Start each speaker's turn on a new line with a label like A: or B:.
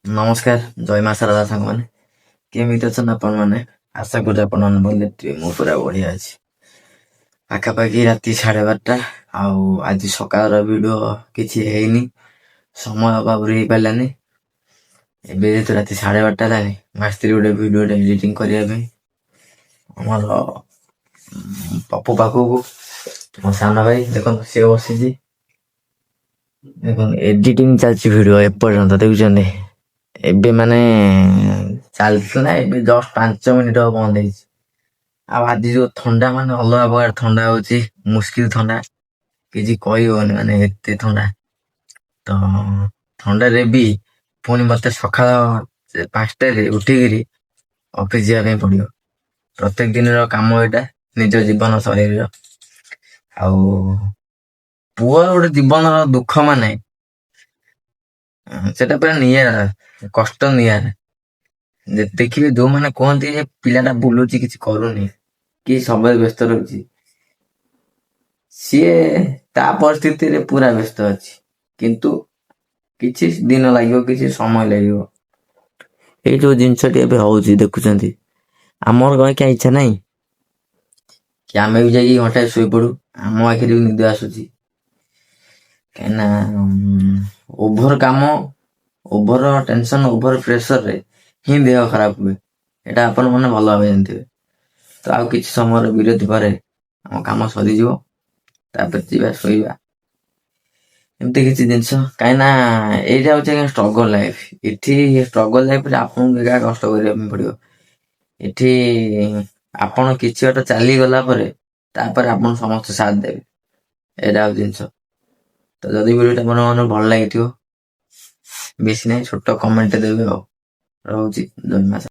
A: ନମସ୍କାର ଜୟ ମା ଶାରଦା ସାଙ୍ଗମାନେ କେମିତି ଅଛନ୍ତି ଆପଣ ମାନେ ଆଶା କରୁଛି ଆପଣ ମାନେ ଭଲ ଥିବେ। ମୁଁ ପୁରା ବଢିଆ ଅଛି। ପାଖାପାଖି ରାତି 12:30 ଆଉ ଆଜି ସକାଳର ଭିଡିଓ କିଛି ହେଇନି, ସମୟ ଅଭାବରୁ ହେଇପାରିଲାନି। ଏବେ ଯେହେତୁ ରାତି 12:30 ହେଲାଣି, ମୁଁ ଆସିଥିଲି ଗୋଟେ ଭିଡିଓଟେ ଏଡିଟିଂ କରିବା ପାଇଁ ଆମର ପପୁ ପାଖକୁ। ମୋ ସାନ ଭାଇ ଦେଖନ୍ତୁ ସିଏ ବସିଛି, ଦେଖନ୍ତୁ ଏଡିଟିଂ ଚାଲିଛି ଭିଡିଓ ଏପର୍ଯ୍ୟନ୍ତ ଦେଖୁଛନ୍ତି। ଏବେ ମାନେ ଚାଲିଥିଲା, ଏବେ ଜଷ୍ଟ 5 ମିନିଟ୍ ହବ ବନ୍ଦ ହେଇଛି। ଆଉ ଆଜି ଯୋଉ ଥଣ୍ଡା ମାନେ ଅଲଗା ପ୍ରକାର ଥଣ୍ଡା ହଉଛି, ମୁସ୍କିଲ ଥଣ୍ଡା, କିଛି କହିହବନି ମାନେ ଏତେ ଥଣ୍ଡା। ତ ଥଣ୍ଡାରେ ବି ପୁଣି ମତେ ସକାଳ 5ଟାରେ ଉଠିକିରି ଅଫିସ ଯିବା ପାଇଁ ପଡିବ। ପ୍ରତ୍ୟେକ ଦିନର କାମ ଏଇଟା, ନିଜ ଜୀବନ ଶୈଳୀର। ଆଉ ପୁଅର ଗୋଟେ ଜୀବନର ଦୁଃଖ ମାନେ ସେଟା ପୁରା ନିଆରା, କଷ୍ଟ ନିଆରା। ଦେଖିବେ ଯୋଉମାନେ କୁହନ୍ତି ଯେ ପିଲାଟା ବୁଲୁଛି କିଛି କରୁନି କି ସବୁବେଳେ ବ୍ୟସ୍ତ ରହୁଛି, ସିଏ ତା ପରିସ୍ଥିତିରେ ପୁରା ବ୍ୟସ୍ତ ଅଛି, କିନ୍ତୁ କିଛି ଦିନ ଲାଗିବ, କିଛି ସମୟ ଲାଗିବ। ଏଇ ଯୋଉ ଜିନିଷଟି ଏବେ ହଉଛି ଦେଖୁଛନ୍ତି, ଆମର କଣ ଇଚ୍ଛା ନାହିଁ କି ଆମେ ବି ଯାଇକି ଘଣ୍ଟାଏ ଶୋଇପଡୁ? ଆମ ଆଖିରେ ବି ନିଦ ଆସୁଛି, କାହିଁକିନା ଓଭର କାମ, ଓଭର ଟେନସନ, ଓଭର ପ୍ରେସରରେ ହିଁ ଦେହ ଖରାପ ହୁଏ। ଏଇଟା ଆପଣ ମାନେ ଭଲ ଭାବେ ଜାଣିଥିବେ। ତ ଆଉ କିଛି ସମୟର ବିରତି ପରେ ଆମ କାମ ସରିଯିବ, ତାପରେ ଯିବା ଶୋଇବା। ଏମିତି କିଛି ଜିନିଷ, କାହିଁକିନା ଏଇଟା ହଉଛି ଆଜ୍ଞା ଷ୍ଟ୍ରଗଲ ଲାଇଫ। ଏଠି ଷ୍ଟ୍ରଗଲ ଲାଇଫରେ ଆପଣଙ୍କୁ ଏକା କଷ୍ଟ କରିବା ପାଇଁ ପଡିବ। ଏଠି ଆପଣ କିଛି ବାଟ ଚାଲିଗଲା ପରେ ତାପରେ ଆପଣ ସମସ୍ତେ ସାଥ ଦେବେ, ଏଇଟା ହଉଛି ଜିନିଷ। ତ ଯଦି ଭିଡ଼ିଓଟା ଆପଣ ମାନଙ୍କୁ ଭଲ ଲାଗିଥିବ, ବେଶୀ ନାହିଁ ଛୋଟ କମେଣ୍ଟ ଦେବେ। ଆଉ ରହୁଛି, ଜୟ ମା।